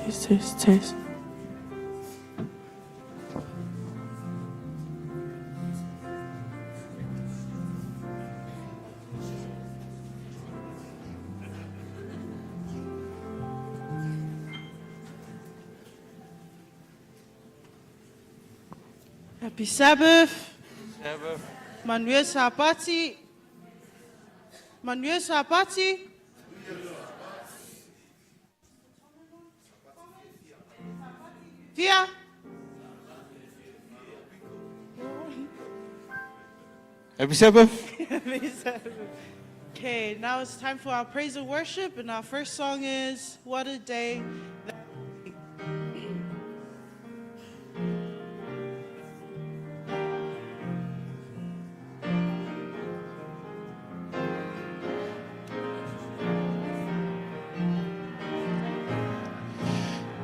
Taste. Happy Sabbath. Sabbath. Manuel Sapati. Manuel Sapati. Via. Happy Sabbath. Okay, now it's time for our praise and worship, and our first song is What a Day.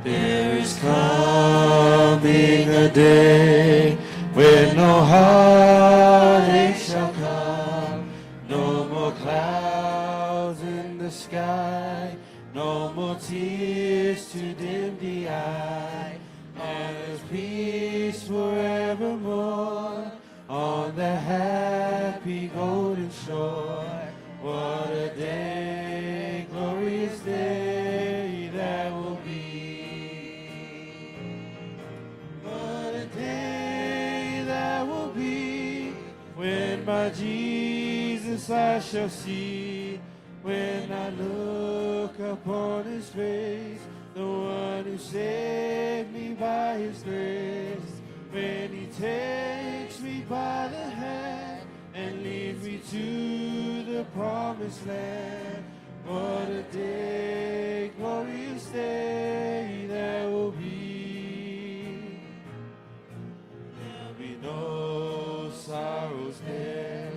There is coming a day when no heartache shall come, no more clouds in the sky, no more tears to dim the eye, and there's peace forevermore on the happy golden shore. What a day, glorious day that will be. What a day that will be, when my Jesus I shall see, when I look upon his face, the one who saved me by his grace, when he takes me by the hand and leads me to the promised land. What a day, glorious day that will be. There'll be no sorrows there,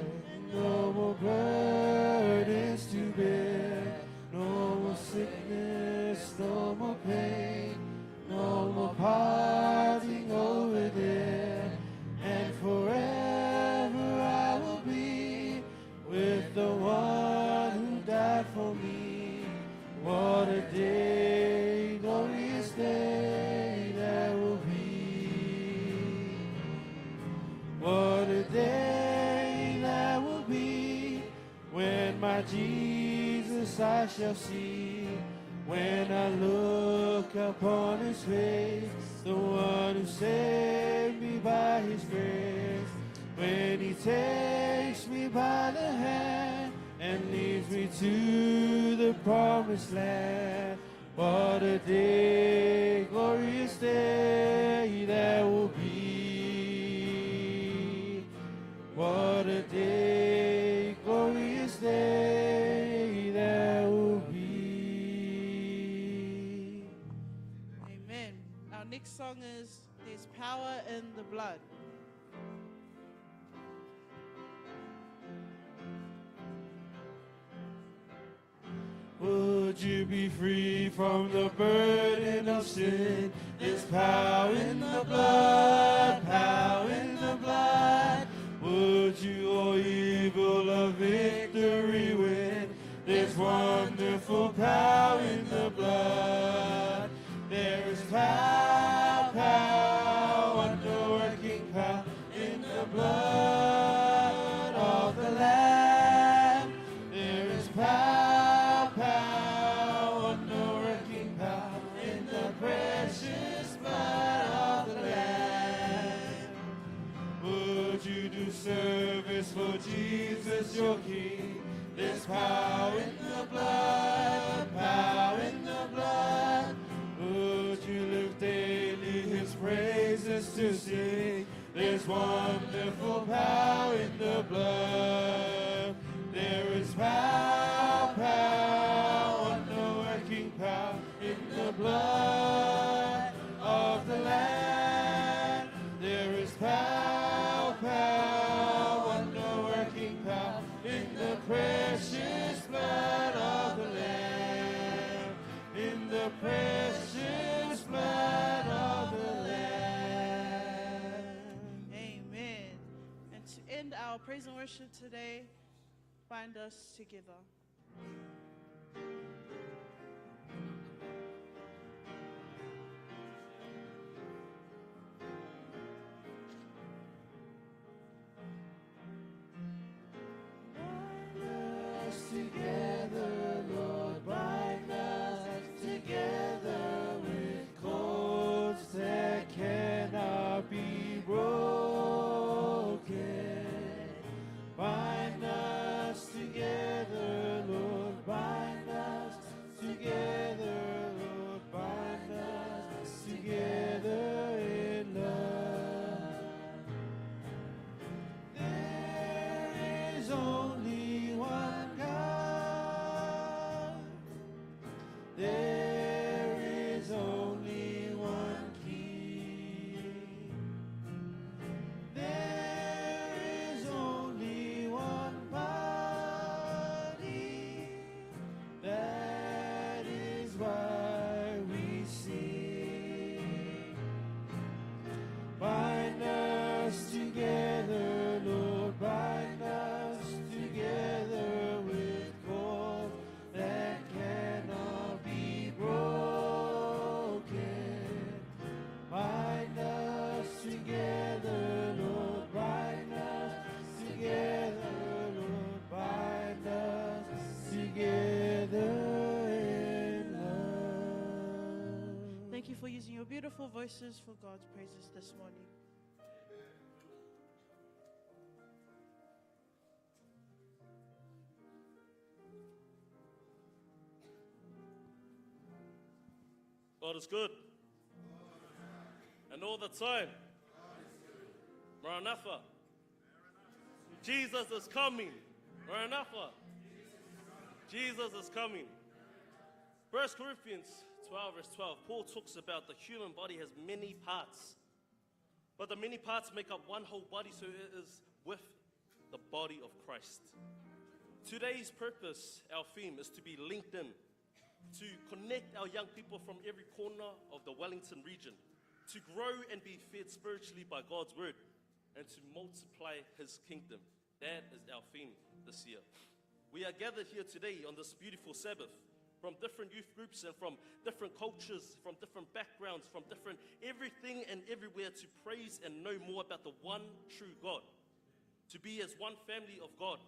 no more burdens to bear, no more sickness, no more pain, no more parting over there, and forever I will be with the one who died for me. What a day, glorious day that will be. What a day that will be, when my Jesus I shall see, when I look upon his face, the one who saved me by his grace, when he takes me by the hand and leads me to the promised land. What a day, glorious day that will be. What a day, glorious day that will be. Amen. Our next song is There's Power in the Blood. Would you be free from the burden of sin? There's power in the blood, power in the blood. Would you, O evil, a victory win? There's wonderful power in the blood. There is power, power, wonder-working power in the blood of the Lamb. There is power, power, wonder-working power in the precious blood of the Lamb. Would you do service for Jesus your King? There's power in the blood, power in the blood. Would you live daily his praises to sing? There's wonderful power in the blood. There is power, power, wonder-working power in the blood of the Lamb. There is power, power, wonder-working power in the precious blood of the Lamb. In the precious blood of the Lamb. Amen. And to end our praise and worship today, bind us together. us together, Lord, bind us together with cords that cannot be broken. Bind us together, Lord, bind us together, Lord, bind us together in love. There is only one God. There is only one King. There is only one body. That is why we sing. Bind us together, Lord, bind us together with cords that cannot be broken. Bind us together, Lord, bind us together, Lord, bind us together in love. Thank you for using your beautiful voices for God's praises this morning. God is good. And all the time. Maranatha. Jesus is coming. Maranatha. Jesus is coming. 1 Corinthians 12 verse 12. Paul talks about the human body has many parts. But the many parts make up one whole body, so it is with the body of Christ. Today's purpose, our theme, is to be linked in, to connect our young people from every corner of the Wellington region, to grow and be fed spiritually by God's word, and to multiply his kingdom. That is our theme this year. We are gathered here today on this beautiful Sabbath from different youth groups and from different cultures, from different backgrounds, from different everything and everywhere, to praise and know more about the one true God, to be as one family of God,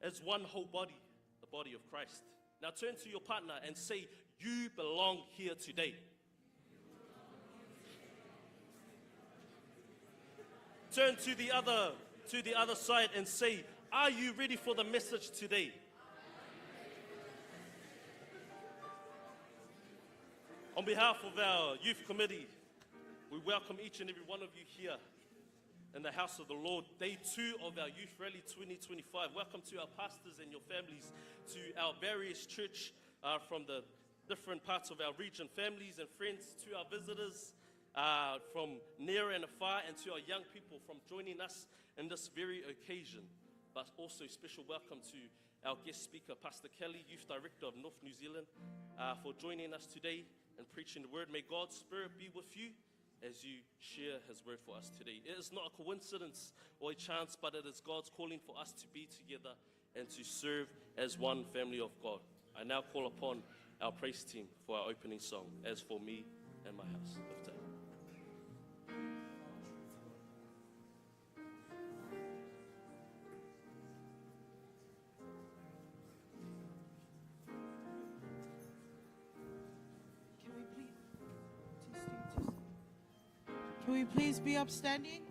as one whole body, the body of Christ. Now turn to your partner and say, you belong here today. Turn to the other side and say, are you ready for the message today? On behalf of our youth committee, we welcome each and every one of you here in the house of the Lord. Day 2 of our Youth Rally 2025. Welcome to our pastors and your families, to our various church from the different parts of our region, families and friends, to our visitors from near and afar, and to our young people from joining us in this very occasion. But also special welcome to our guest speaker, Pastor Kelly, Youth Director of North New Zealand, for joining us today and preaching the word. May God's Spirit be with you as you share his word for us today. It is not a coincidence or a chance, but it is God's calling for us to be together and to serve as one family of God. I now call upon our praise team for our opening song, As For Me and My House. Lift it. Can we please be upstanding?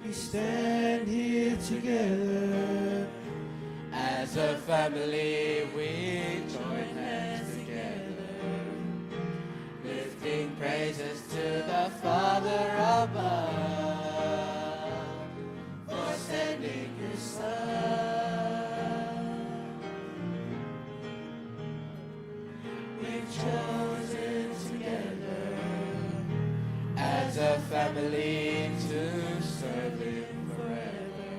We stand here together as a family. We join hands together, lifting praises to the Father above for sending His Son. We've chosen together as a family to serve Him forever,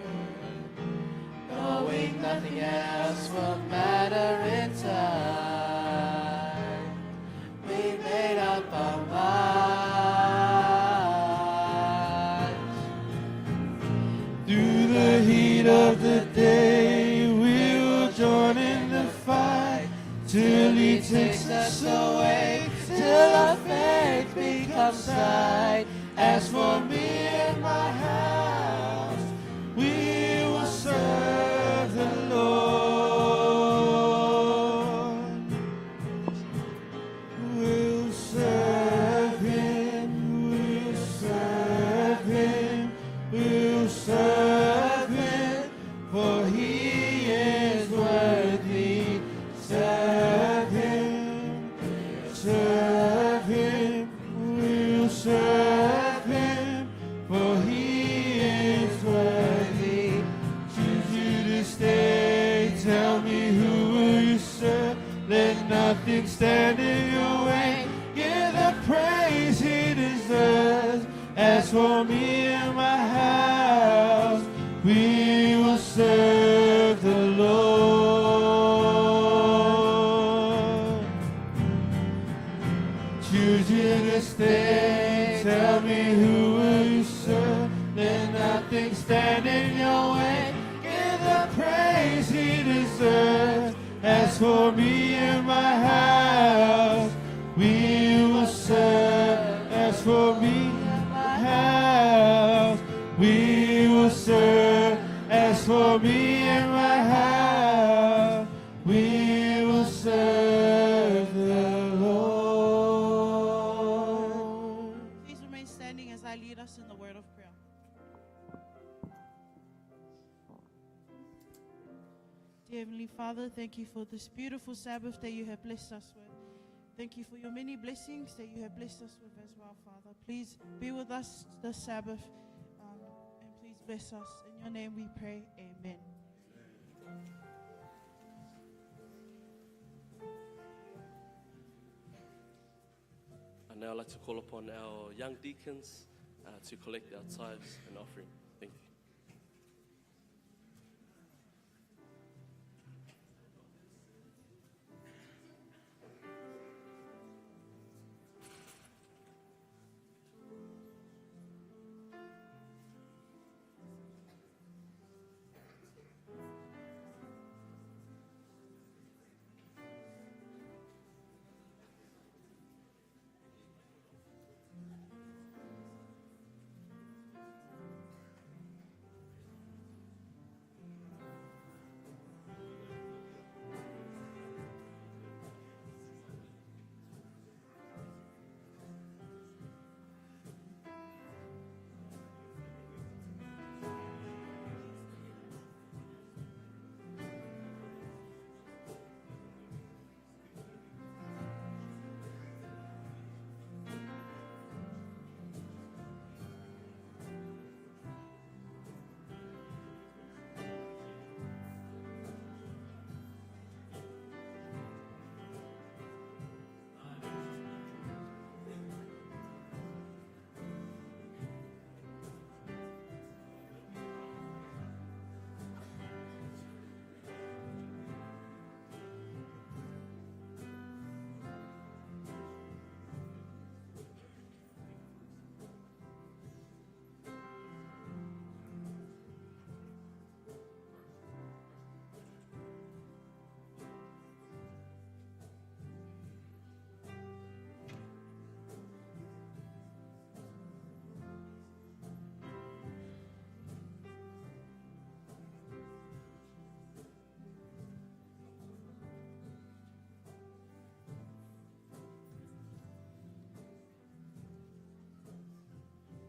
knowing nothing else will matter in time. We made up our minds. Through the heat of the day, we will He takes us away till our faith becomes sight. As for me and my house, we will serve the Lord. We'll serve Him, we'll serve Him, we'll serve Him, for He is worthy. Serve Him, serve Him, we'll serve Him, for He is worthy. Choose you to stay, tell me who will you serve? Let nothing stand in your way. Give the praise He deserves. As for me and my house, we will serve the Lord. Choose you to stay. Tell me who will you serve. Let nothing stand in your way. Give the praise He deserves. As for me and my house, we will serve. As for me and my house, we will serve. As for me and my house, we will serve the Lord. Please remain standing as I lead us in the word of prayer. Dear Heavenly Father, thank you for this beautiful Sabbath that you have blessed us with. Thank you for your many blessings that you have blessed us with as well, Father. Please be with us this Sabbath and please bless us. In your name we pray, amen. I'd now like to call upon our young deacons to collect our tithes and offering. Thank you.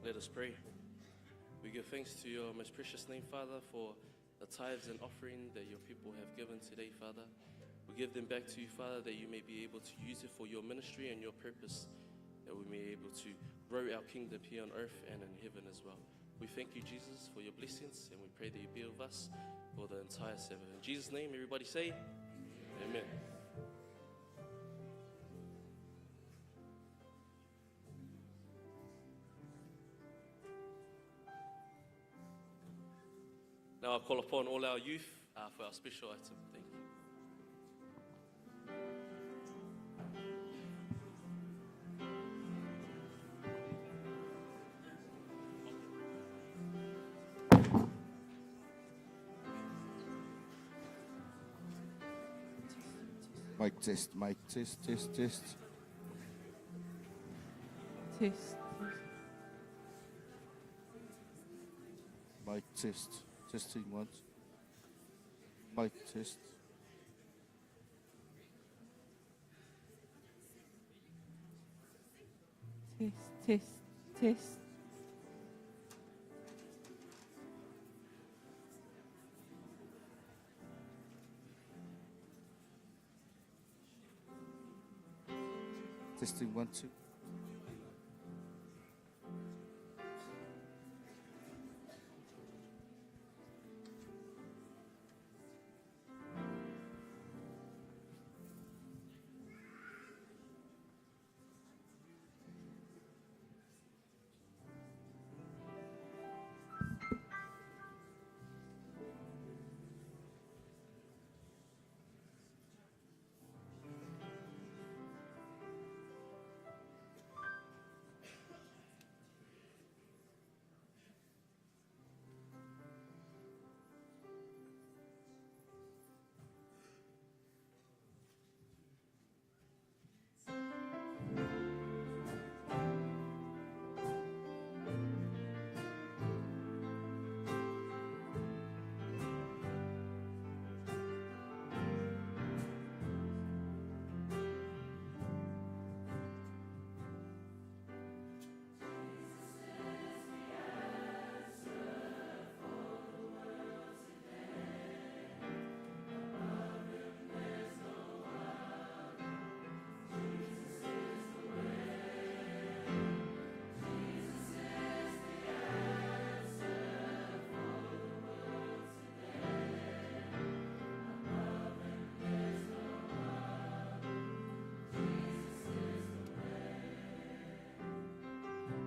Let us pray. We give thanks to your most precious name, Father, for the tithes and offering that your people have given today, Father. We give them back to you, Father, that you may be able to use it for your ministry and your purpose, that we may be able to grow our kingdom here on earth and in heaven as well. We thank you, Jesus, for your blessings, and we pray that you be with us for the entire Sabbath. In Jesus' name, everybody say, Amen. Now I call upon all our youth for our special item. Thank you. Mic test, mic test, test, test. Test. Mic test. Testing once. Mic test. Test, test, test. Testing 1, 2.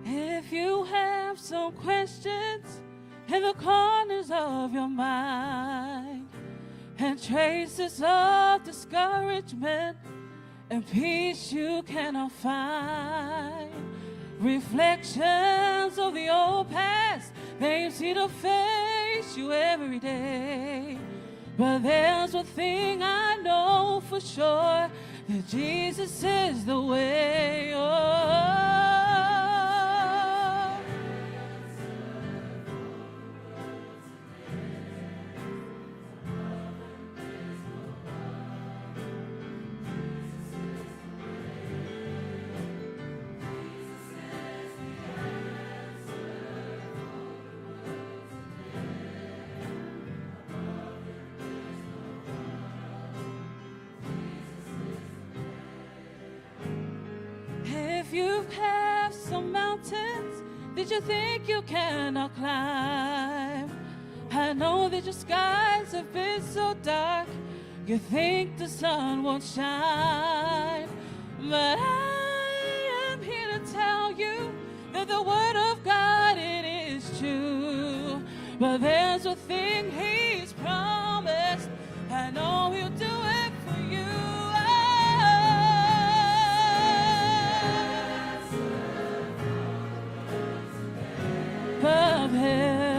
If you have some questions in the corners of your mind and traces of discouragement and peace you cannot find, reflections of the old past, they seem to face you every day. But there's one thing I know for sure, that Jesus is the way. Oh. If you have some mountains that you think you cannot climb, I know that your skies have been so dark, you think the sun won't shine. But I am here to tell you that the word of God, it is true. But there's a thing He's promised, I know He'll do it for you. Of Him.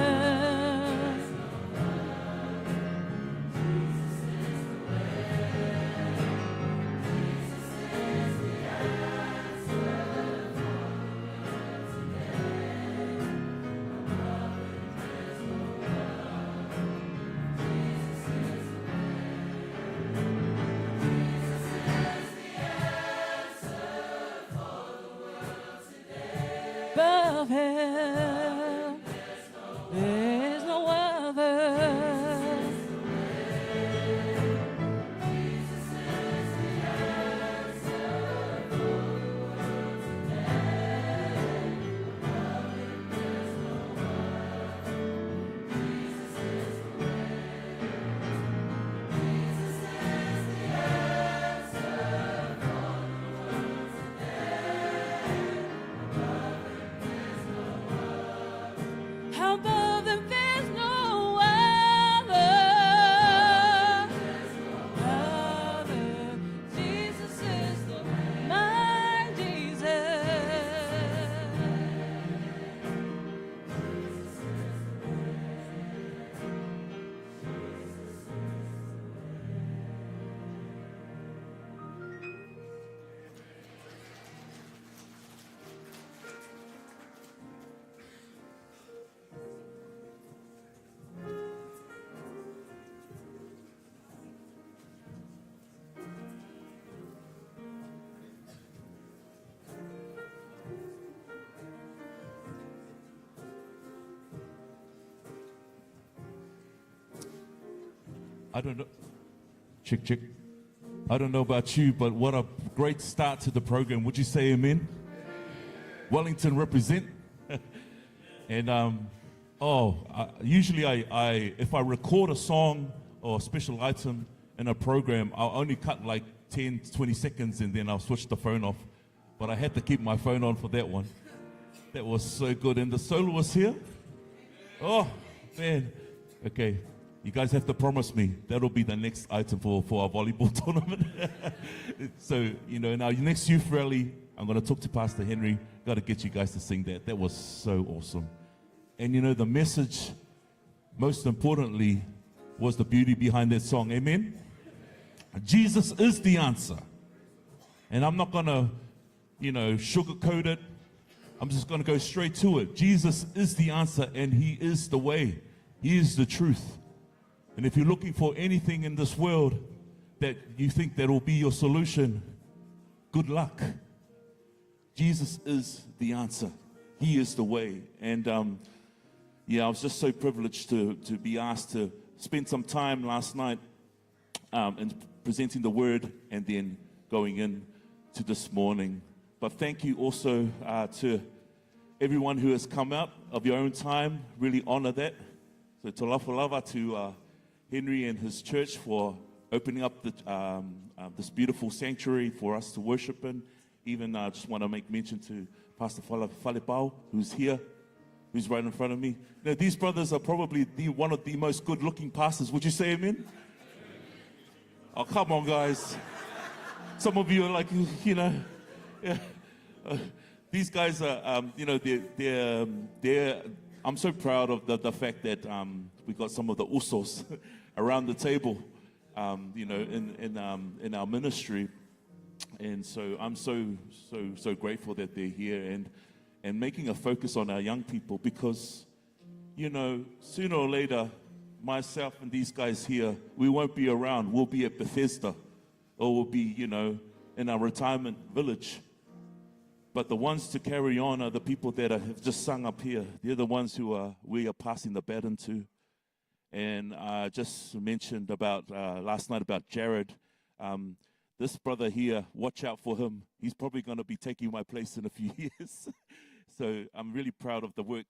Above Him, there's no other. I don't know. Check, check. I don't know about you, but what a great start to the program. Would you say amen? Wellington represent. And usually I if I record a song or a special item in a program, I'll only cut like 10, 20 seconds and then I'll switch the phone off. But I had to keep my phone on for that one. That was so good. And the soloist here. Oh, man. Okay. You guys have to promise me that'll be the next item for our volleyball tournament. So, in our next youth rally, I'm going to talk to Pastor Henry. Got to get you guys to sing that. That was so awesome. And, the message, most importantly, was the beauty behind that song. Amen? Jesus is the answer. And I'm not going to, sugarcoat it. I'm just going to go straight to it. Jesus is the answer, and he is the way. He is the truth. And if you're looking for anything in this world that you think that will be your solution, good luck. Jesus is the answer. He is the way. And I was just so privileged to be asked to spend some time last night in presenting the word and then going in to this morning. But thank you also to everyone who has come out of your own time. Really honor that. So talofa lava to Henry and his church for opening up this beautiful sanctuary for us to worship in. Even I just want to make mention to Pastor Falipao, who's here, who's right in front of me. These brothers are probably one of the most good-looking pastors. Would you say amen? Oh, come on, guys. Some of you are like, yeah. These guys are, they're. I'm so proud of the fact that we got some of the usos around the table, in our ministry, and so I'm so grateful that they're here and making a focus on our young people because, sooner or later, myself and these guys here, we won't be around. We'll be at Bethesda, or we'll be, in our retirement village. But the ones to carry on are the people that have just sung up here. They're the ones we are passing the baton to. And I just mentioned about last night about Jared. This brother here, watch out for him. He's probably going to be taking my place in a few years. So I'm really proud of the work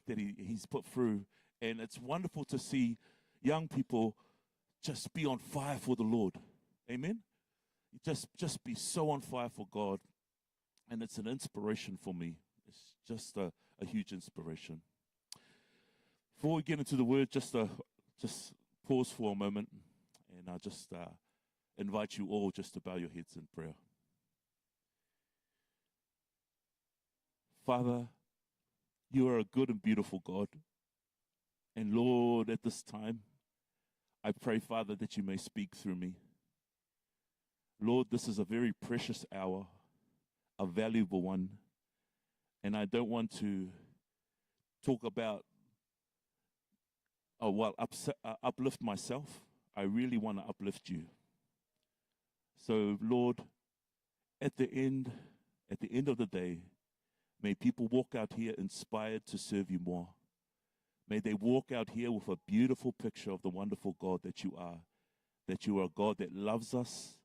that he's put through. And it's wonderful to see young people just be on fire for the Lord. Amen? Just be so on fire for God. And it's an inspiration for me. It's just a huge inspiration. Before we get into the word, just pause for a moment. And I'll just invite you all just to bow your heads in prayer. Father, you are a good and beautiful God. And Lord, at this time, I pray, Father, that you may speak through me. Lord, this is a very precious hour, a valuable one. And I don't want to talk about, uplift myself. I really want to uplift you. So, Lord, at the end of the day, may people walk out here inspired to serve you more. May they walk out here with a beautiful picture of the wonderful God that you are. That you are a God that loves us.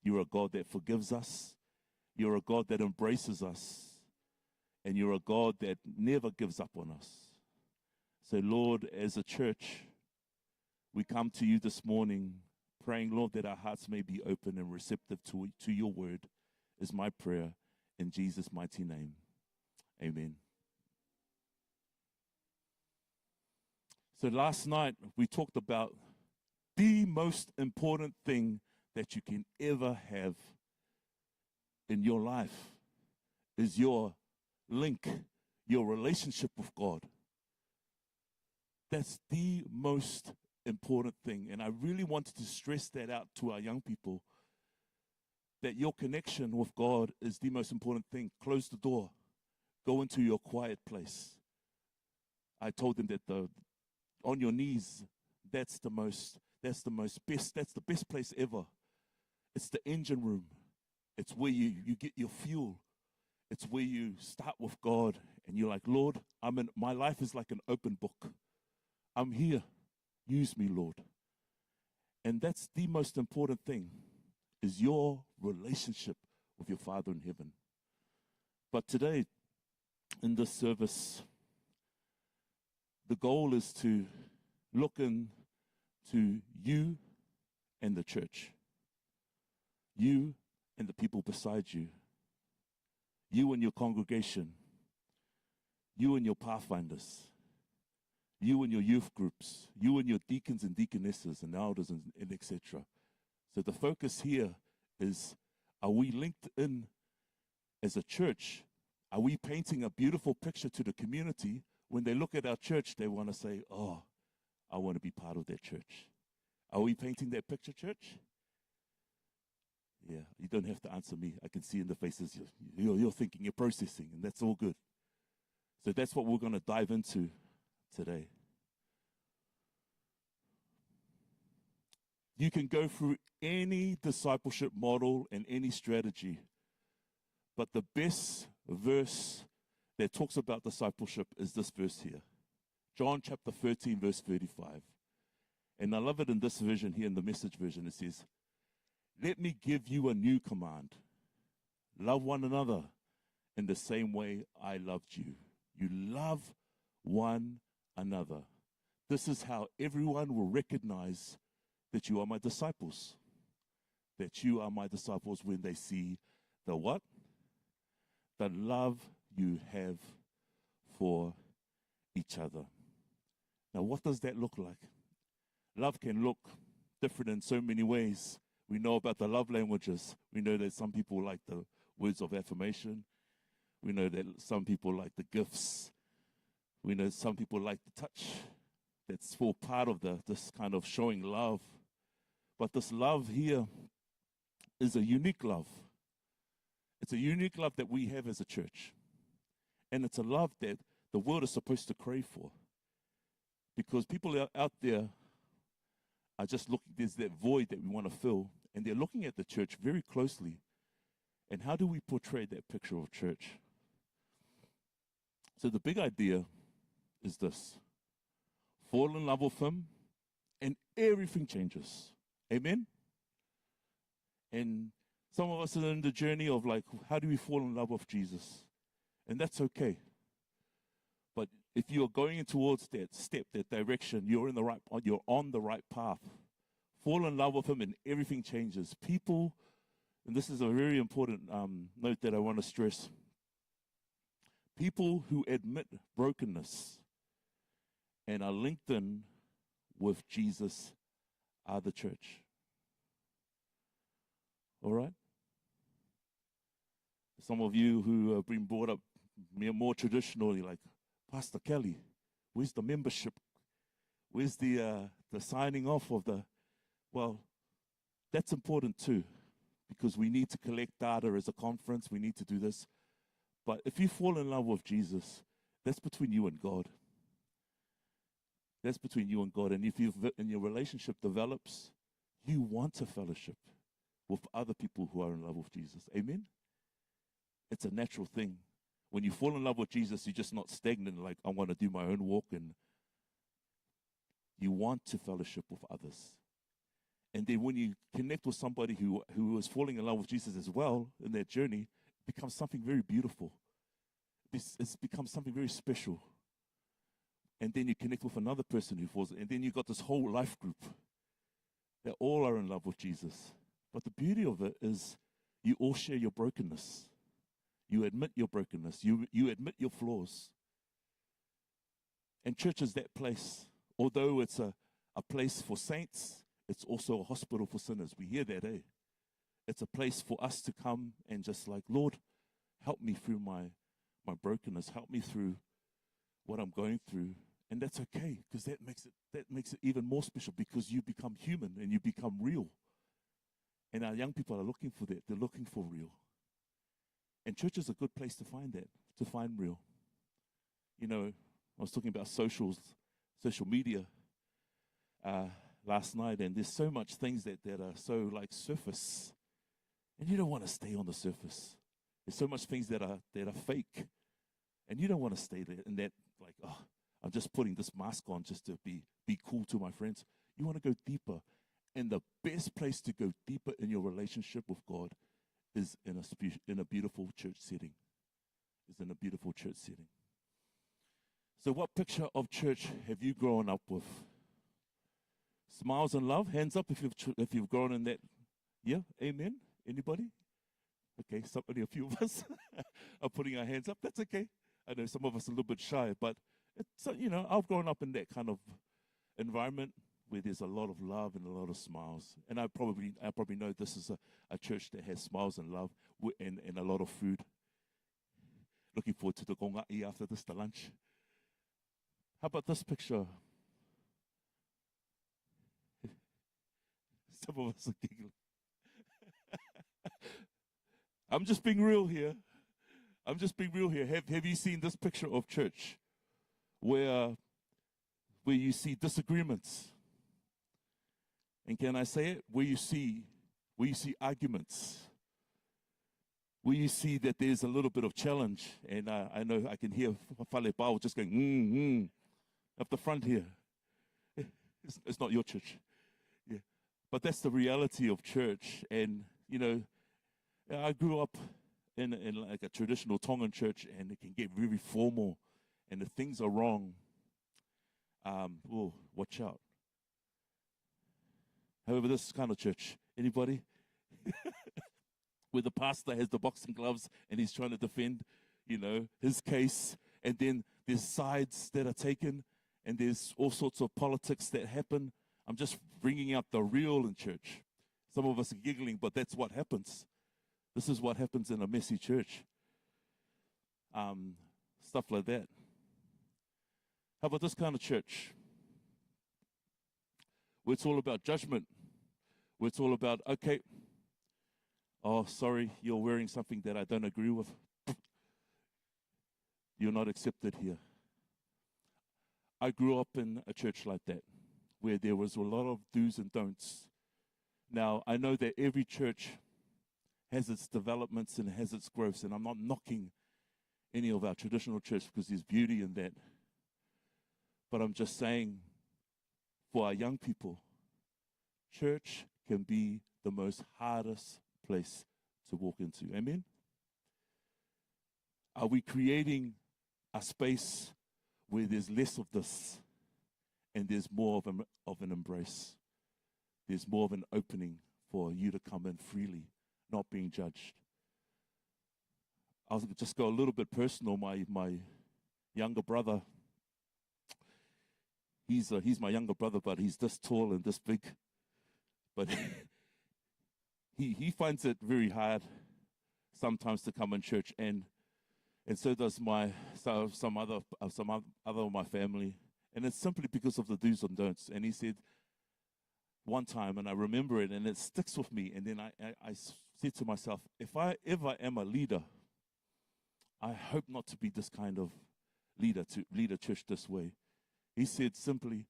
You are a God that forgives us. You're a God that embraces us. And you're a God that never gives up on us. So, Lord, as a church, we come to you this morning praying, Lord, that our hearts may be open and receptive to your word is my prayer in Jesus' mighty name. Amen. So last night, we talked about the most important thing that you can ever have in your life is your link, your relationship with God. That's the most important thing. And I really wanted to stress that out to our young people, that your connection with God is the most important thing. Close the door. Go into your quiet place. I told them that on your knees, that's the best place ever. It's the engine room. It's where you get your fuel. It's where you start with God and you're like, Lord, my life is like an open book. I'm here. Use me, Lord. And that's the most important thing, is your relationship with your Father in heaven. But today, in this service, the goal is to look into you and the church, you and the people beside you, you and your congregation, you and your pathfinders, you and your youth groups, you and your deacons and deaconesses and elders and etc. So the focus here is, are we linked in as a church? Are we painting a beautiful picture to the community? When they look at our church, they want to say, oh, I want to be part of that church. Are we painting that picture, church? Yeah, you don't have to answer me. I can see in the faces you're thinking, you're processing, and that's all good. So that's what we're going to dive into today. You can go through any discipleship model and any strategy, but the best verse that talks about discipleship is this verse here. John chapter 13, verse 35. And I love it in this version here, in the Message version. It says, let me give you a new command. Love one another in the same way I loved you. You love one another. This is how everyone will recognize that you are my disciples. That you are my disciples when they see the what? The love you have for each other. Now, what does that look like? Love can look different in so many ways. We know about the love languages. We know that some people like the words of affirmation. We know that some people like the gifts. We know some people like the touch. That's all part of this kind of showing love. But this love here is a unique love. It's a unique love that we have as a church. And it's a love that the world is supposed to crave for. Because people out there are just looking, there's that void that we want to fill, and they're looking at the church very closely. And how do we portray that picture of church? So the big idea is this: fall in love with him, and everything changes. Amen? And some of us are in the journey of like, how do we fall in love with Jesus? And that's okay. But if you're going towards that step, that direction, you're on the right path. Fall in love with him and everything changes. People, and this is a very important note that I want to stress. People who admit brokenness and are linked in with Jesus are the church. All right? Some of you who have been brought up more traditionally, like, Pastor Kelly, where's the membership? Where's the signing off of the... Well, that's important too, because we need to collect data as a conference. We need to do this. But if you fall in love with Jesus, that's between you and God. That's between you and God. And if your relationship develops, you want to fellowship with other people who are in love with Jesus. Amen? It's a natural thing. When you fall in love with Jesus, you're just not stagnant, like, I want to do my own walk. And you want to fellowship with others. And then when you connect with somebody who is falling in love with Jesus as well in their journey, it becomes something very beautiful. It's become something very special. And then you connect with another person who falls, and then you've got this whole life group that all are in love with Jesus. But the beauty of it is you all share your brokenness. You admit your brokenness. You admit your flaws. And church is that place. Although it's a place for saints, it's also a hospital for sinners. We hear that, eh? It's a place for us to come and just like, Lord, help me through my brokenness. Help me through what I'm going through. And that's okay, because that makes it even more special, because you become human and you become real. And our young people are looking for that. They're looking for real. And church is a good place to find that, to find real. You know, I was talking about social media last night, and there's so much things that are so like surface, and you don't want to stay on the surface. There's so much things that are fake, and you don't want to stay there in that, like, oh, I'm just putting this mask on just to be cool to my friends. You want to go deeper And the best place to go deeper in your relationship with God is in a beautiful church setting. Is in a beautiful church setting. So what picture of church have you grown up with? Smiles and love? Hands up if you've grown in that. Yeah? Amen? Anybody? Okay, only a few of us are putting our hands up. That's okay. I know some of us are a little bit shy, but it's, I've grown up in that kind of environment where there's a lot of love and a lot of smiles. And I probably know this is a church that has smiles and love and a lot of food. Looking forward to the konga'i after this, the lunch. How about this picture? Some of us are giggling. I'm just being real here. Have you seen this picture of church where you see disagreements? And can I say it? Where you see arguments. Where you see that there's a little bit of challenge. And I know I can hear Fale Pao just going, up the front here. It's not your church. Yeah. But that's the reality of church. And, I grew up in like a traditional Tongan church, and it can get very formal. And if things are wrong, watch out. However, this kind of church, anybody? Where the pastor has the boxing gloves and he's trying to defend, his case. And then there's sides that are taken, and there's all sorts of politics that happen. I'm just bringing out the real in church. Some of us are giggling, but that's what happens. This is what happens in a messy church. Stuff like that. How about this kind of church? Where it's all about judgment. Where it's all about, okay, oh, sorry, you're wearing something that I don't agree with. You're not accepted here. I grew up in a church like that, where there was a lot of do's and don'ts. Now, I know that every church has its developments and has its growths, and I'm not knocking any of our traditional church because there's beauty in that. But I'm just saying, for our young people, church can be the most hardest place to walk into. Amen? Are we creating a space where there's less of this and there's more of an embrace? There's more of an opening for you to come in freely, not being judged. I'll just go a little bit personal. My younger brother, he's my younger brother, but he's this tall and this big. But he finds it very hard sometimes to come in church, and so does some other of my family, and it's simply because of the do's and don'ts. And he said one time, and I remember it, and it sticks with me. And then I said to myself, if I ever am a leader, I hope not to be this kind of leader, to lead a church this way. He said simply,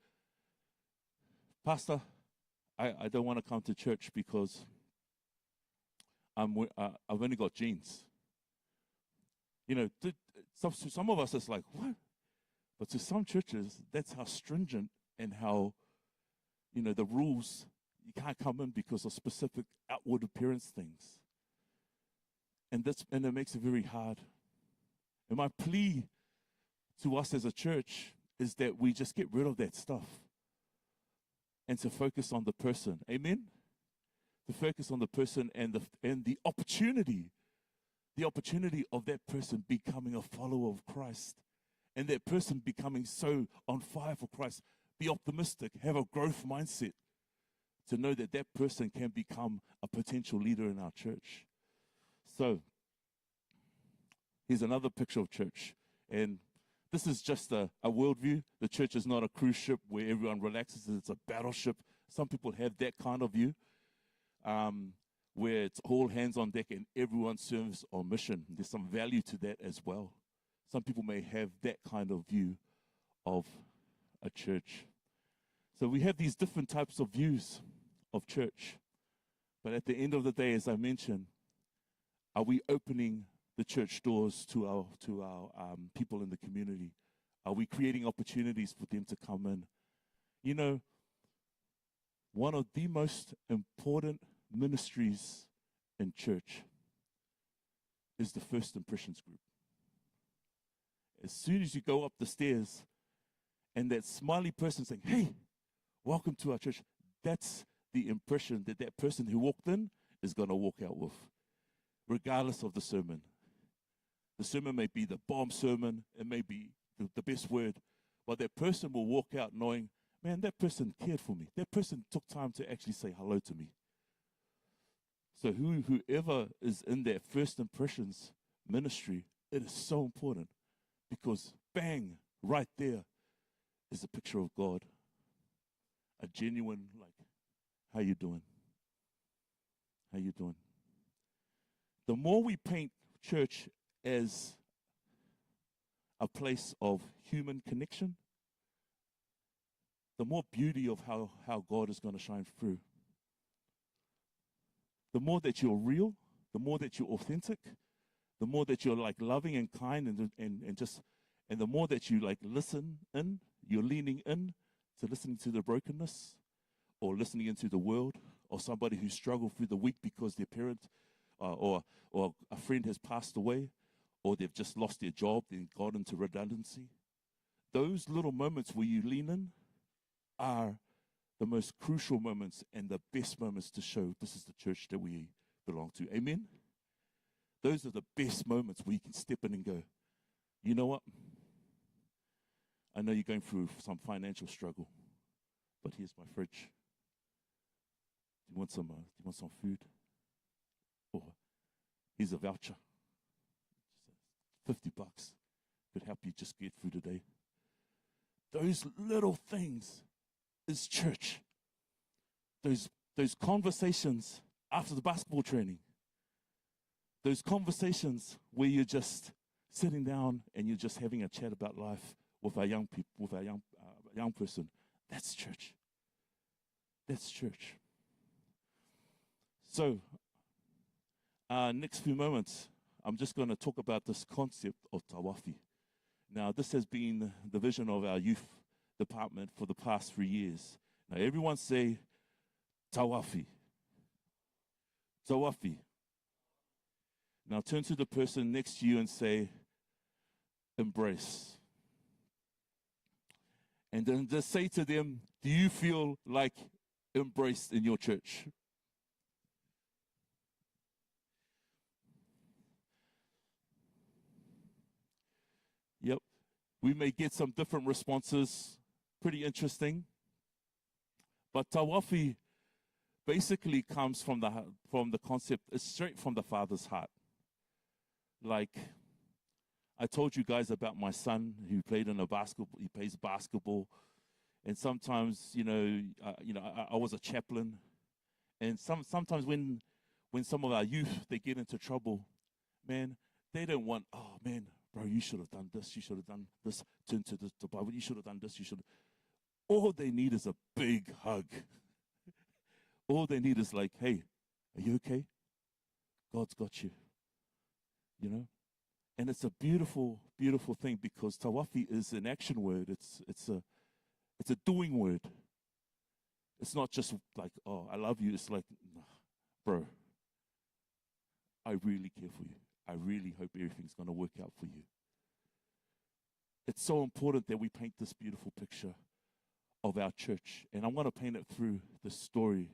Pastor, I don't want to come to church because I've only got jeans. Some of us, it's like, what? But to some churches, that's how stringent and how, the rules, you can't come in because of specific outward appearance things. And it makes it very hard. And my plea to us as a church is that we just get rid of that stuff and to focus on the person. Amen? To focus on the person and the opportunity of that person becoming a follower of Christ, and that person becoming so on fire for Christ. Be optimistic, have a growth mindset to know that that person can become a potential leader in our church. So here's another picture of church, and this is just a worldview. The church is not a cruise ship where everyone relaxes. It's a battleship. Some people have that kind of view, where it's all hands on deck and everyone serves on mission. There's some value to that as well. Some people may have that kind of view of a church. So we have these different types of views of church. But at the end of the day, as I mentioned, are we opening the church doors to our people in the community? Are we creating opportunities for them to come in? one of the most important ministries in church is the first impressions group. As soon as you go up the stairs and that smiley person saying, hey, welcome to our church, that's the impression that that person who walked in is going to walk out with, regardless of the sermon. The sermon may be the bomb sermon, it may be the best word, but that person will walk out knowing, man, that person cared for me. That person took time to actually say hello to me. So whoever is in that first impressions ministry, it is so important because bang, right there is a picture of God. A genuine, like, how you doing? How you doing? The more we paint church as a place of human connection, the more beauty of how God is going to shine through. The more that you're real, the more that you're authentic, the more that you're like loving and kind and the more that you like listen in, you're leaning in to listening to the brokenness or listening into the world or somebody who struggled through the week because their parent or a friend has passed away or they've just lost their job, then got into redundancy. Those little moments where you lean in are the most crucial moments and the best moments to show this is the church that we belong to. Amen? Those are the best moments where you can step in and go, you know what? I know you're going through some financial struggle, but here's my fridge. Do you want some food? Or here's a voucher. $50 could help you just get through today. Those little things is church. Those conversations after the basketball training. Those conversations where you're just sitting down and you're just having a chat about life with our young people, with our young person. That's church. That's church. So, next few moments, I'm just going to talk about this concept of tawafi. Now, this has been the vision of our youth department for the past 3 years. Now, everyone say tawafi. Tawafi. Now, turn to the person next to you and say, embrace. And then just say to them, do you feel like embraced in your church? Yep. We may get some different responses. Pretty interesting. But tawafi basically comes from the concept, it's straight from the Father's heart. Like, I told you guys about my son who played in he plays basketball. And sometimes, I was a chaplain. And sometimes when some of our youth, they get into trouble, man, they don't want, oh, man, bro, you should have done this, you should have done this, turn to the Bible, you should have done this, you should have. All they need is a big hug. All they need is like, hey, are you okay? God's got you. You know? And it's a beautiful, beautiful thing because tawafi is an action word. It's a doing word. It's not just like, oh, I love you. It's like, nah, bro, I really care for you. I really hope everything's going to work out for you. It's so important that we paint this beautiful picture of our church. And I want to paint it through the story.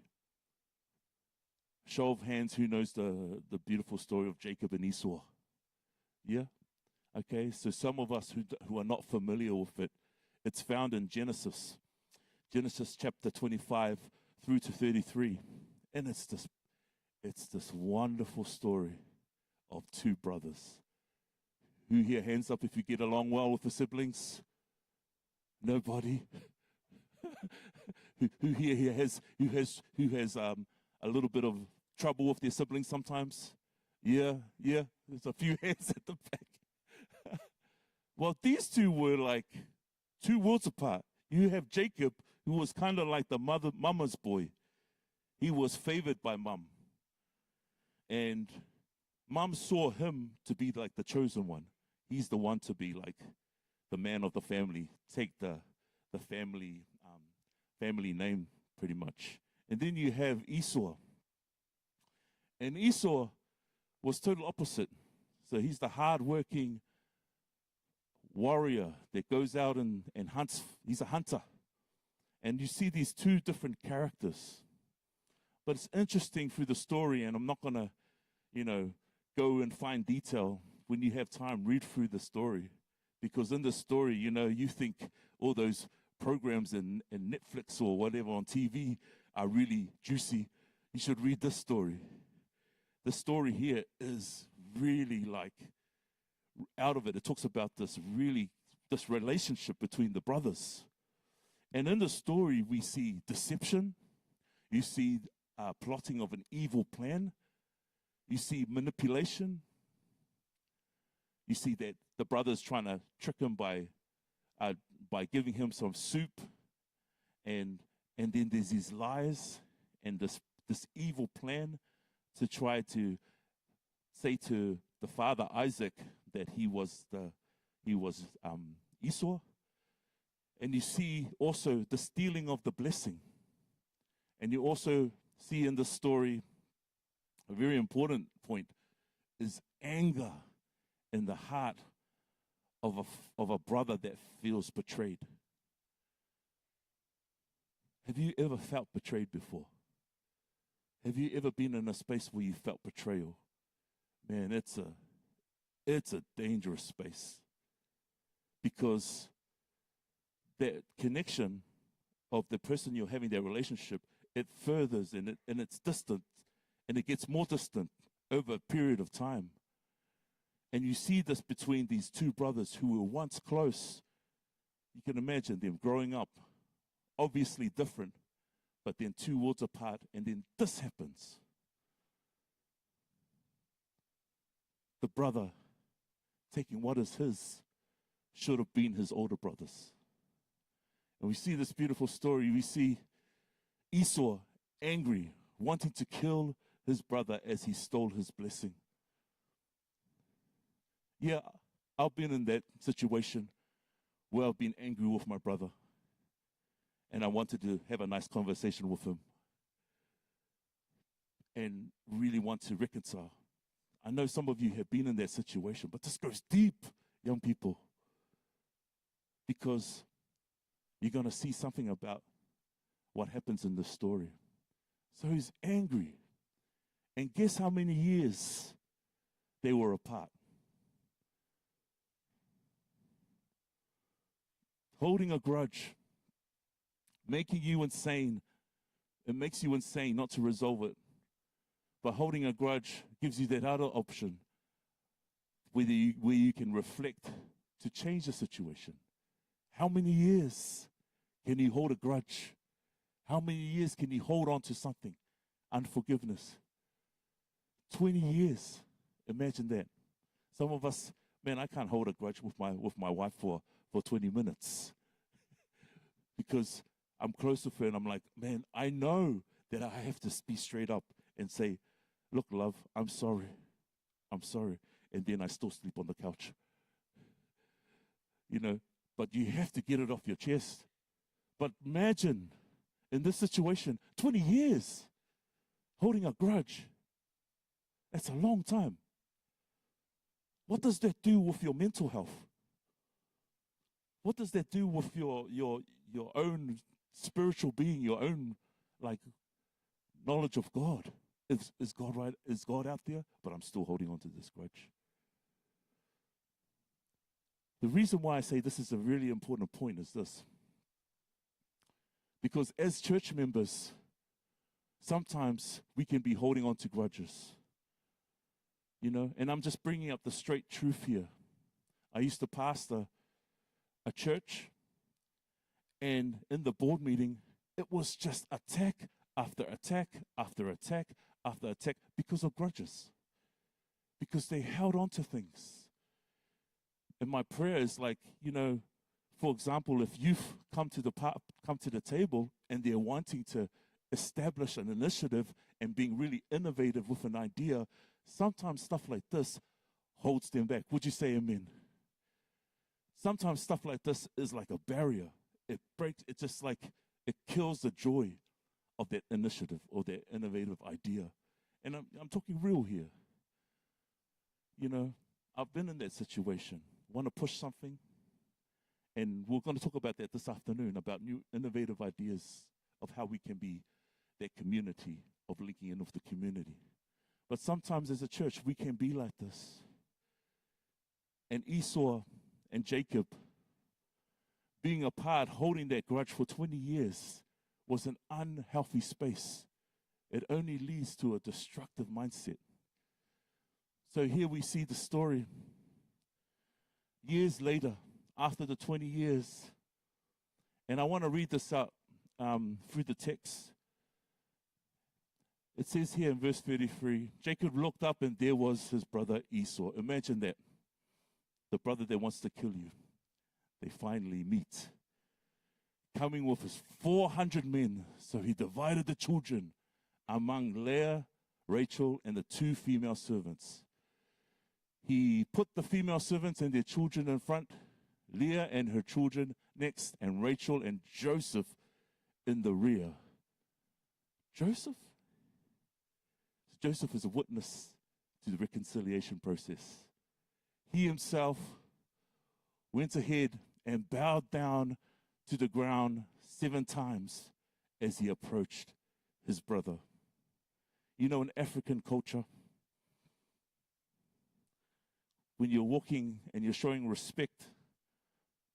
Show of hands, who knows the beautiful story of Jacob and Esau? Yeah? Okay, so some of us who are not familiar with it, it's found in Genesis chapter 25 through to 33. And it's this wonderful story of two brothers. Who here, hands up if you get along well with the siblings? Nobody? who here has a little bit of trouble with their siblings sometimes? Yeah, there's a few hands at the back. Well, these two were like 2 worlds apart. You have Jacob, who was kind of like the mama's boy. He was favored by mom. And mom saw him to be like the chosen one. He's the one to be like the man of the family, take the family name pretty much. And then you have Esau. And Esau was total opposite. So he's the hard-working warrior that goes out and hunts. He's a hunter. And you see these two different characters. But it's interesting through the story, and I'm not going to, go and find detail. When you have time, read through the story. Because in the story, you think all those programs in Netflix or whatever on TV are really juicy. You should read this story. The story here is really like, out of it talks about this relationship between the brothers. And in the story, we see deception. You see plotting of an evil plan. You see manipulation. You see that the brother's trying to trick him by giving him some soup. And then there's these lies and this evil plan to try to say to the father Isaac that he was Esau. And you see also the stealing of the blessing. And you also see in the story a very important point is anger in the heart of a brother that feels betrayed. Have you ever felt betrayed before? Have you ever been in a space where you felt betrayal? Man, it's a dangerous space, because that connection of the person you're having that relationship, it furthers and it's distant, and it gets more distant over a period of time. And you see this between these two brothers who were once close. You can imagine them growing up, obviously different, but then 2 worlds apart, and then this happens. The brother taking what is his should have been his older brothers. And we see this beautiful story. We see Esau angry, wanting to kill his brother as he stole his blessing. Yeah, I've been in that situation where I've been angry with my brother, and I wanted to have a nice conversation with him and really want to reconcile. I know some of you have been in that situation, but this goes deep, young people, because you're going to see something about what happens in this story. So he's angry. And guess how many years they were apart? Holding a grudge, making you insane. It makes you insane not to resolve it. But holding a grudge gives you that other option where you can reflect to change the situation. How many years can you hold a grudge? How many years can you hold on to something? Unforgiveness. 20 years. Imagine that. Some of us, man, I can't hold a grudge with my wife for 20 minutes. Because I'm close to her and I'm like, man, I know that I have to be straight up and say, look, love, I'm sorry. I'm sorry. And then I still sleep on the couch. But you have to get it off your chest. But imagine, in this situation, 20 years holding a grudge. That's a long time. What does that do with your mental health? What does that do with your own spiritual being, your own knowledge of God? Is God right? Is God out there? But I'm still holding on to this grudge. The reason why I say this is a really important point is this. Because as church members, sometimes we can be holding on to grudges. And I'm just bringing up the straight truth here. I used to pastor a church, and in the board meeting, it was just attack after attack after attack after attack because of grudges. Because they held on to things. And my prayer is for example, if you've come to the table and they're wanting to establish an initiative and being really innovative with an idea, sometimes stuff like this holds them back. Would you say amen? Sometimes stuff like this is like a barrier. It breaks, it kills the joy of that initiative or that innovative idea. And I'm talking real here. You know, I've been in that situation. Want to push something? And we're going to talk about that this afternoon, about new innovative ideas of how we can be that community, of linking in with the community. But sometimes as a church, we can be like this. And Esau and Jacob being apart, holding that grudge for 20 years, was an unhealthy space. It only leads to a destructive mindset. So here we see the story. Years later, after the 20 years, and I want to read this out through the text. It says here in verse 33, Jacob looked up and there was his brother Esau. Imagine that. The brother that wants to kill you. They finally meet. Coming with his 400 men. So he divided the children among Leah, Rachel, and the 2 female servants. He put the female servants and their children in front, Leah and her children next, and Rachel and Joseph in the rear. Joseph? Joseph is a witness to the reconciliation process. He himself went ahead and bowed down to the ground 7 times as he approached his brother. You know, in African culture, when you're walking and you're showing respect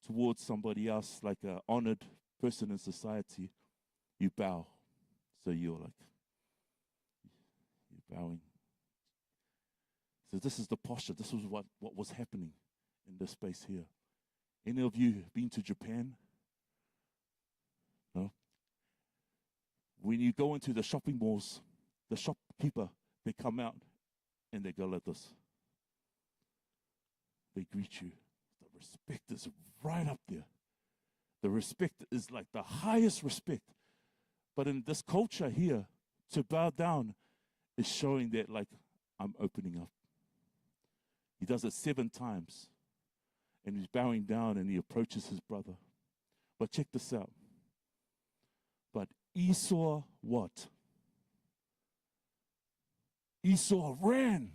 towards somebody else, like an honored person in society, you bow. So you're bowing. So this is the posture. This was what was happening in this space here. Any of you been to Japan? No? When you go into the shopping malls, the shopkeeper, they come out and they go like this. They greet you. The respect is right up there. The respect is like the highest respect. But in this culture here, to bow down is showing that, like, I'm opening up. He does it 7 times. And he's bowing down and he approaches his brother. But check this out. But Esau what? Esau ran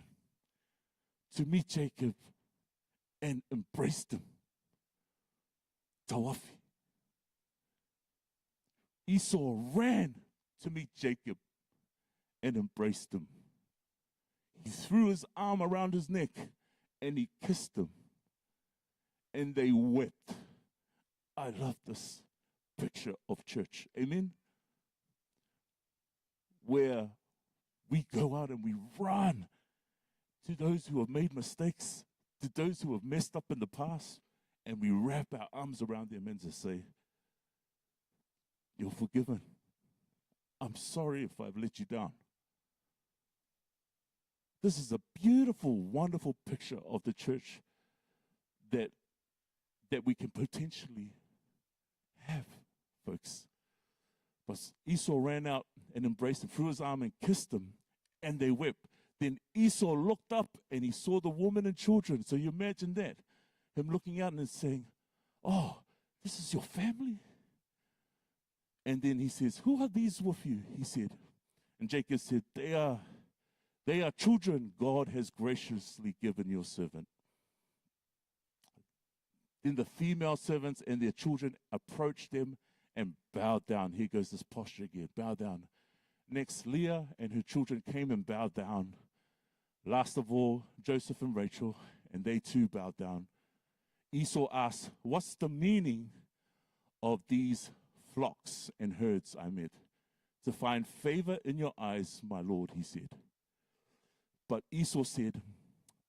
to meet Jacob and embraced him. Tawafi. Esau ran to meet Jacob and embraced him. He threw his arm around his neck and he kissed him. And they wept. I love this picture of church. Amen? Where we go out and we run to those who have made mistakes, to those who have messed up in the past, and we wrap our arms around them and just say, you're forgiven. I'm sorry if I've let you down. This is a beautiful, wonderful picture of the church that we can potentially have, folks. But Esau ran out and embraced him, threw his arm and kissed him, and they wept. Then Esau looked up and he saw the woman and children. So you imagine that, him looking out and saying, oh, this is your family? And then he says, who are these with you? He said. And Jacob said, they are children God has graciously given your servant. Then the female servants and their children approached them and bowed down. Here goes this posture again, bow down. Next, Leah and her children came and bowed down. Last of all, Joseph and Rachel, and they too bowed down. Esau asked, what's the meaning of these flocks and herds I met? To find favor in your eyes, my Lord, he said. But Esau said,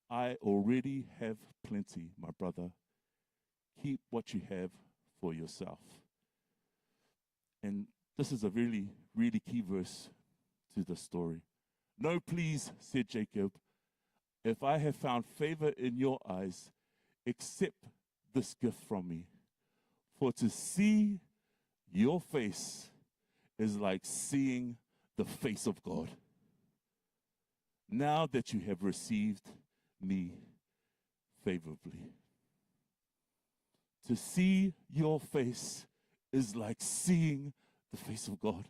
I already have plenty, my brother. Keep what you have for yourself. And this is a really, really key verse to the story. No, please, said Jacob, if I have found favor in your eyes, accept this gift from me. For to see your face is like seeing the face of God. Now that you have received me favorably. To see your face is like seeing the face of God.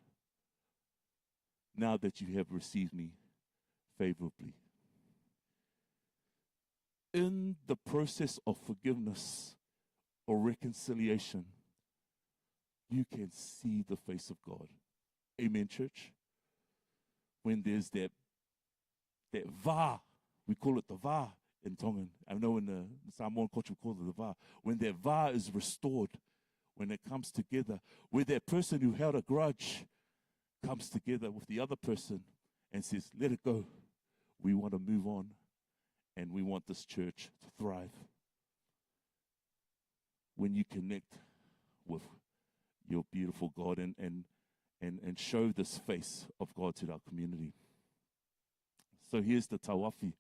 now that you have received me favorably. In the process of forgiveness or reconciliation, you can see the face of God. Amen, church? When there's that va, we call it the va in Tongan. I know in the Samoan culture we call it the va. When that va is restored, when it comes together, where that person who held a grudge comes together with the other person and says, let it go. We want to move on, and we want this church to thrive. When you connect with your beautiful God and show this face of God to our community. So here's the tawafi.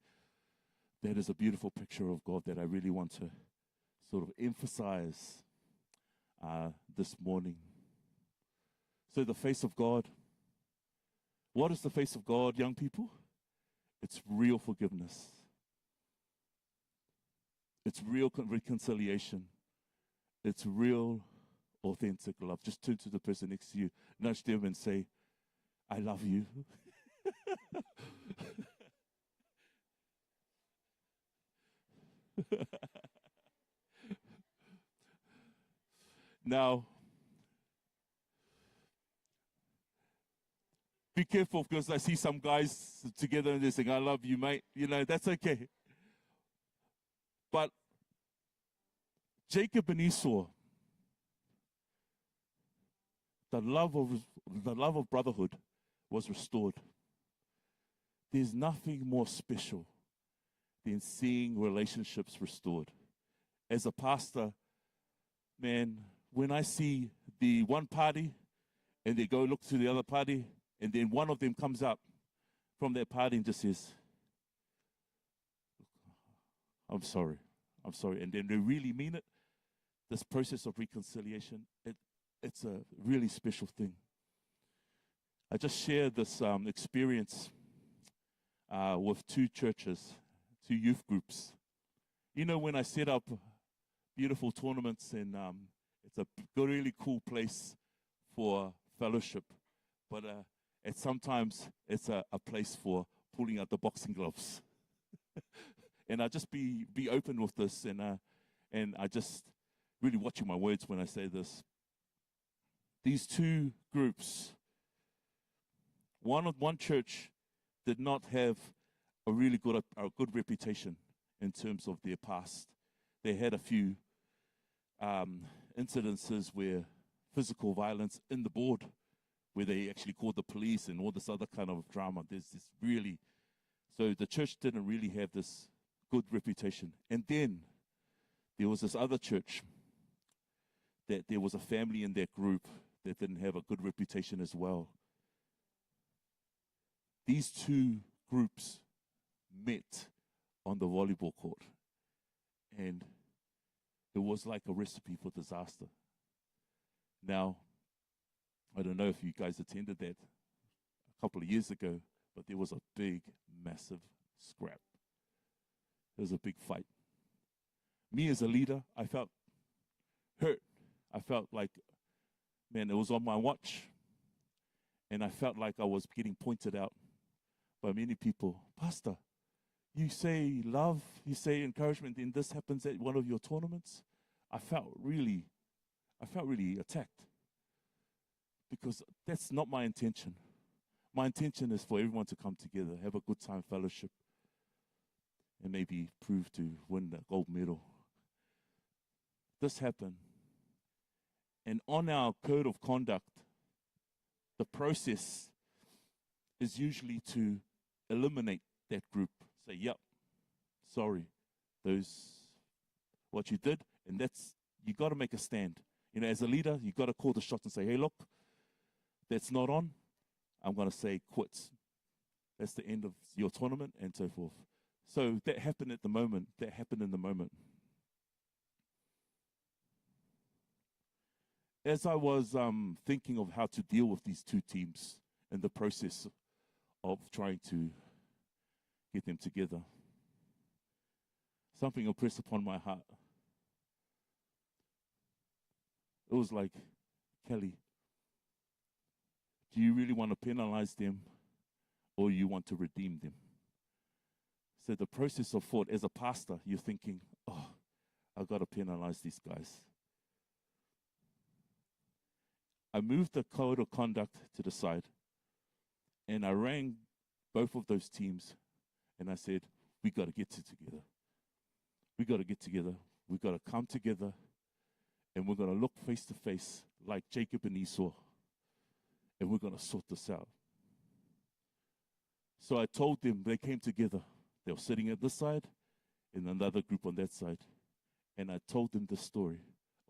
That is a beautiful picture of God that I really want to sort of emphasize this morning. So the face of God. What is the face of God, young people? It's real forgiveness. It's real reconciliation. It's real, authentic love. Just turn to the person next to you, nudge them and say, I love you. Now, be careful, because I see some guys together and they're saying, I love you, mate. You know, that's okay. But Jacob and Esau, the love of brotherhood was restored. There's nothing more special than seeing relationships restored. As a pastor, man, when I see the one party and they go look to the other party, and then one of them comes up from that party and just says, I'm sorry. And then they really mean it. This process of reconciliation, it's a really special thing. I just shared this experience with two churches, two youth groups. You know, when I set up beautiful tournaments, and it's a really cool place for fellowship, but sometimes it's a place for pulling out the boxing gloves. And I just be open with this, and I just really watching my words when I say this. These two groups, one church did not have a really good reputation in terms of their past. They had a few incidences where physical violence in the board, where they actually called the police and all this other kind of drama. There's this really, so the church didn't really have this good reputation. And then there was this other church that there was a family in that group that didn't have a good reputation as well. These two groups met on the volleyball court, and it was like a recipe for disaster. Now, I don't know if you guys attended that a couple of years ago, but there was a big, massive scrap. There was a big fight. Me as a leader, I felt hurt. I felt like, man, it was on my watch. And I felt like I was getting pointed out by many people. Pastor, you say love, you say encouragement, and this happens at one of your tournaments. I felt really attacked, because that's not my intention. My intention is for everyone to come together, have a good time, fellowship, and maybe prove to win the gold medal. This happened. And on our code of conduct, the process is usually to eliminate that group. Say, yep, sorry, what you did, and you got to make a stand. You know, as a leader, you got to call the shots and say, hey, look, that's not on. I'm going to say quits. That's the end of your tournament, and so forth. So that happened in the moment. As I was thinking of how to deal with these two teams in the process of trying to get them together, something impressed upon my heart. It was like, Kelly, do you really want to penalize them or you want to redeem them. So the process of thought, as a pastor, you're thinking, oh, I've got to penalize these guys. I moved the code of conduct to the side, and I rang both of those teams, and I said, we got to get together. We got to get together. We got to come together, and we're going to look face to face like Jacob and Esau, and we're going to sort this out. So I told them, they came together. They were sitting at this side and another group on that side. And I told them the story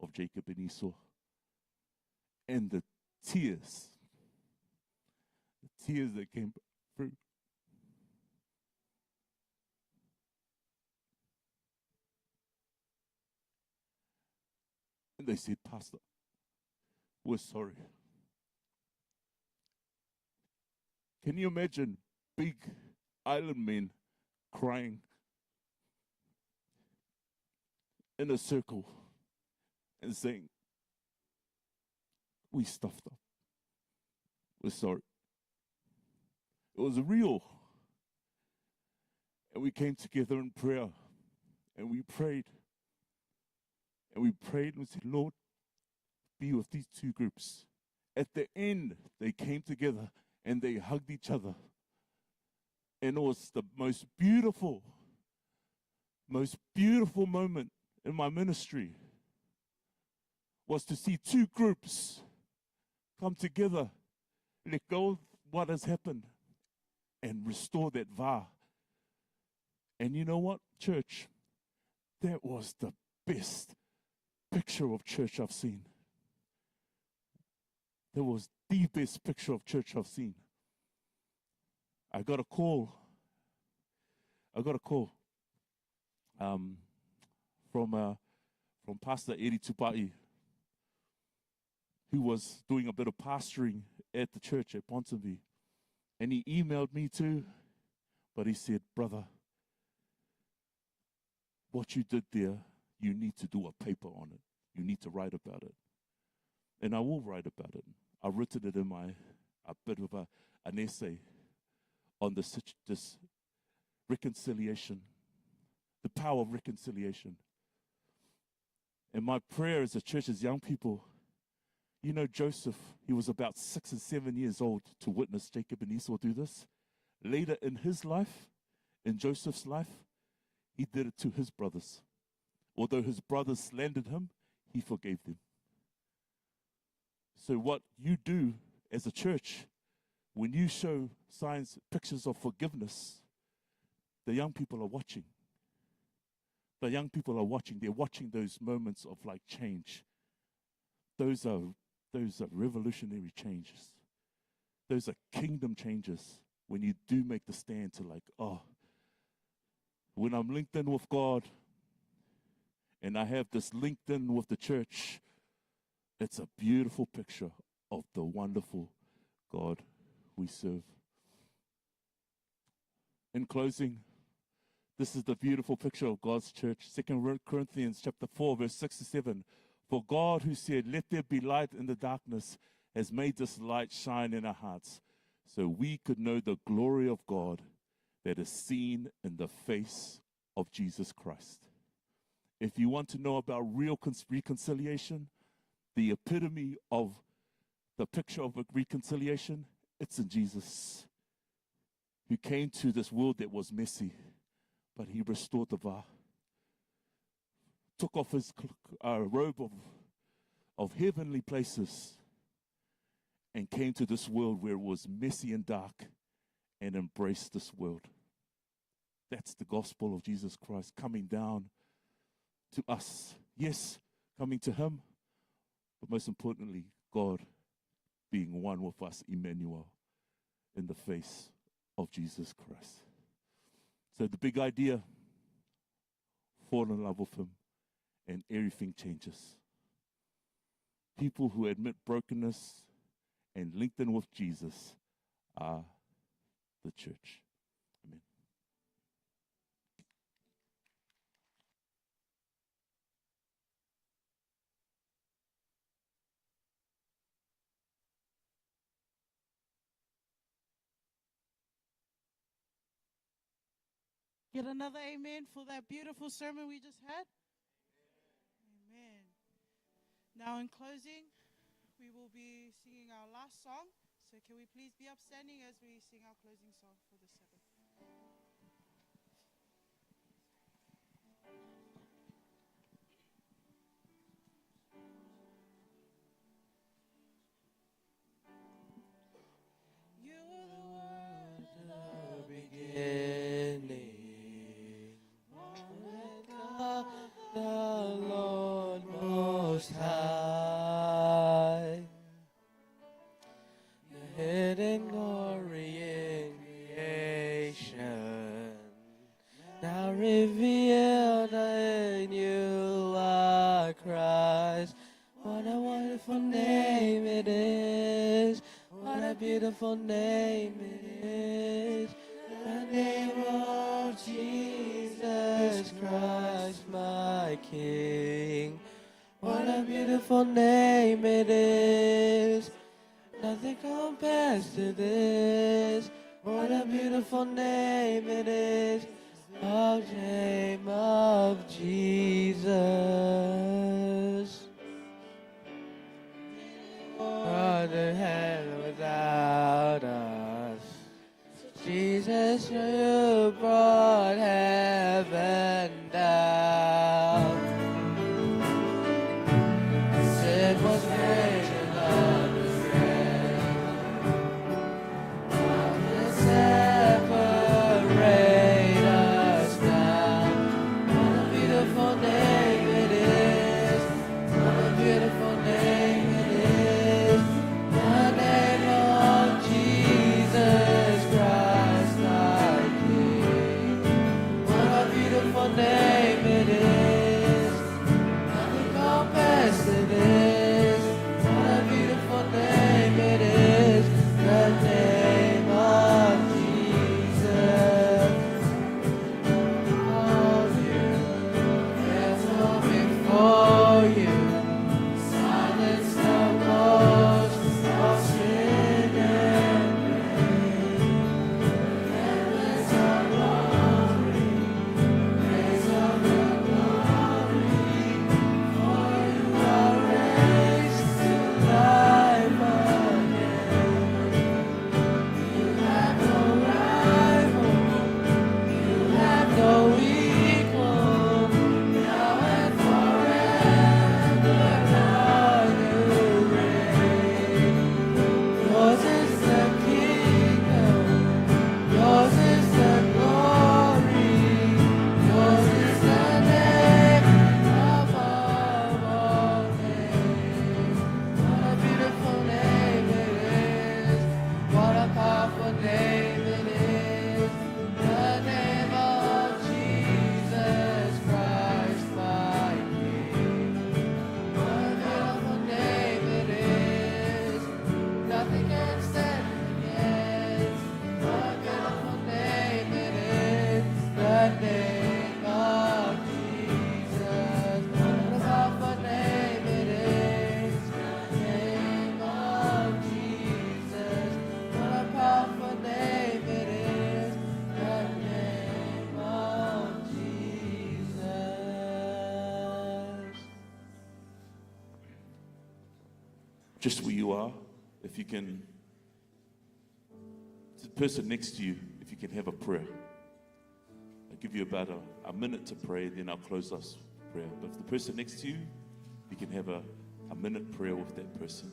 of Jacob and Esau. And the tears that came through. And they said, Pastor, we're sorry. Can you imagine big island men crying in a circle and saying, we stuffed up. We're sorry. It was real. And we came together in prayer and we prayed. And we prayed and we said, Lord, be with these two groups. At the end, they came together and they hugged each other. And it was the most beautiful moment in my ministry was to see two groups come together, let go of what has happened, and restore that va. And you know what, church? That was the best picture of church I've seen. That was the best picture of church I've seen. I got a call from Pastor Eri Tupai, who was doing a bit of pastoring at the church at Ponsonby. And he emailed me too, but he said, brother, what you did there, you need to do a paper on it. You need to write about it. And I will write about it. I've written it in a bit of an essay on this reconciliation, the power of reconciliation. And my prayer as a church, as young people, you know, Joseph, he was about 6 and 7 years old to witness Jacob and Esau do this. Later in his life, in Joseph's life, he did it to his brothers. Although his brothers slandered him, he forgave them. So what you do as a church, when you show signs, pictures of forgiveness, the young people are watching. The young people are watching. They're watching those moments of like change. Those are revolutionary changes. Those are kingdom changes when you do make the stand to like, oh, when I'm linked in with God and I have this linked in with the church, it's a beautiful picture of the wonderful God we serve. In closing, this is the beautiful picture of God's church. 2 Corinthians chapter 4, verse 6 to 7. For God who said, let there be light in the darkness, has made this light shine in our hearts, so we could know the glory of God that is seen in the face of Jesus Christ. If you want to know about real reconciliation, the epitome of the picture of reconciliation, it's in Jesus, who came to this world that was messy, but he restored the va. Took off his robe of heavenly places and came to this world where it was messy and dark and embraced this world. That's the gospel of Jesus Christ coming down to us. Yes, coming to him, but most importantly, God being one with us, Emmanuel, in the face of Jesus Christ. So the big idea, fall in love with him and everything changes. People who admit brokenness and linked in with Jesus are the church. Amen. Get another amen for that beautiful sermon we just had. Amen. Now, in closing, we will be singing our last song. So can we please be upstanding as we sing our closing song for the Sabbath? You are the word Beginning, God, the Lord Most High, your hidden glory in creation, now revealed in you are Christ. What a wonderful name it is. What a beautiful name it is. The name of Jesus Christ, my King. What a beautiful name it is. Nothing compares to this. What a beautiful name it is. The name of Jesus. God in heaven without us. Jesus, you brought heaven down. Sin was great and love was great. Nothing separate us now. What a beautiful name it is. What a beautiful name it is. The name of Jesus Christ, my King. What a beautiful name it is. Nothing compares to this. What a beautiful name it is. The name of Jesus. Of you, there's no before you. Silence the most of sin and pain. Heavens are glory, praise of your glory. For you are raised to life again. You have no rival, you have no equal. Now and forever, Lord, you reign. Yours is the kingdom, yours is the glory, yours is the name above all names. What a beautiful name it is. What a powerful name it is. The name of Jesus Christ, my King. What a beautiful name it is. Nothing can stand against. What a beautiful name it is. The name of Jesus. What a powerful name it is. The name of Jesus. What a powerful name it is. The name of Jesus. Just where you are, if you can, to the person next to you, if you can have a prayer. I'll give you about a minute to pray, then I'll close us with prayer. But if the person next to you, you can have a minute prayer with that person.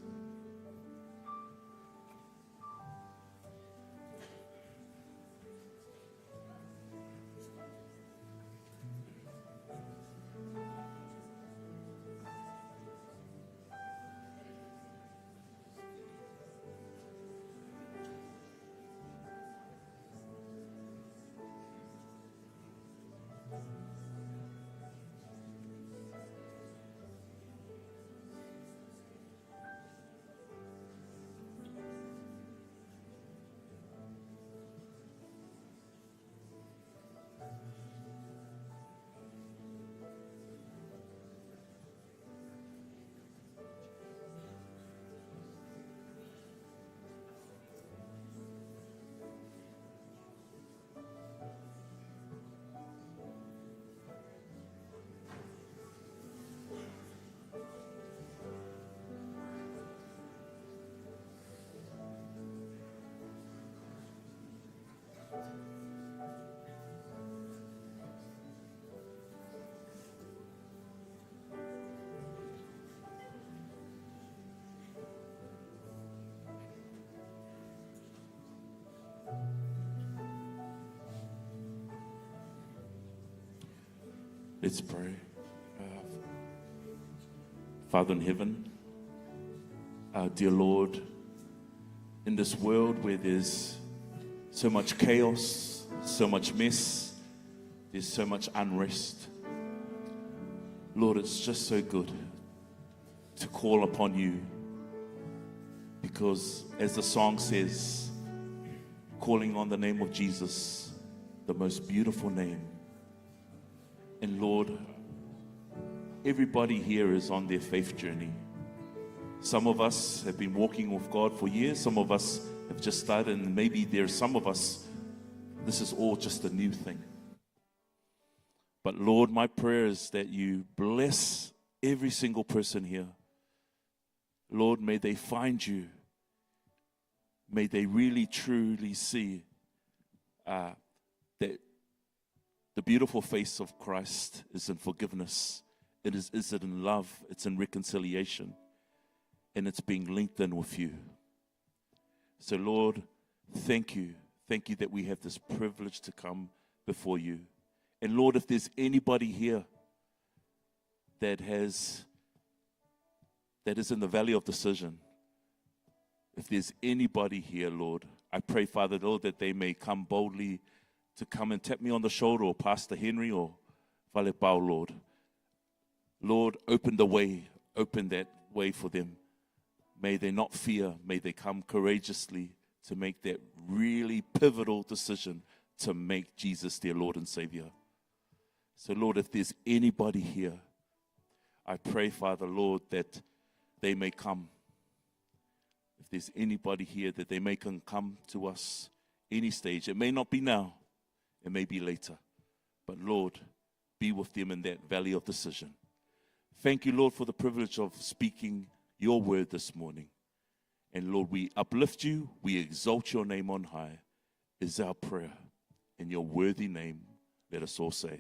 Let's pray. Father in heaven, dear Lord, in this world where there's so much chaos, so much mess, there's so much unrest, Lord, it's just so good to call upon you, because as the song says, calling on the name of Jesus, the most beautiful name. And Lord, everybody here is on their faith journey. Some of us have been walking with God for years. Some of us have just started, and maybe there's some of us, this is all just a new thing. But Lord, my prayer is that you bless every single person here. Lord, may they find you. May they really, truly see that the beautiful face of Christ is in forgiveness. It is in love. It's in reconciliation. And it's being linked in with you. So Lord, thank you. Thank you that we have this privilege to come before you. And Lord, if there's anybody here that is in the valley of decision, if there's anybody here, Lord, I pray, Father, Lord, that they may come boldly to come and tap me on the shoulder, or Pastor Henry, or Vale Pau, Lord. Lord, open the way, open that way for them. May they not fear, may they come courageously to make that really pivotal decision to make Jesus their Lord and Savior. So Lord, if there's anybody here, I pray, Father, Lord, that they may come. If there's anybody here, that they may come to us any stage. It may not be now, it may be later. But Lord, be with them in that valley of decision. Thank you, Lord, for the privilege of speaking your word this morning. And Lord, we uplift you, we exalt your name on high, is our prayer. In your worthy name, let us all say.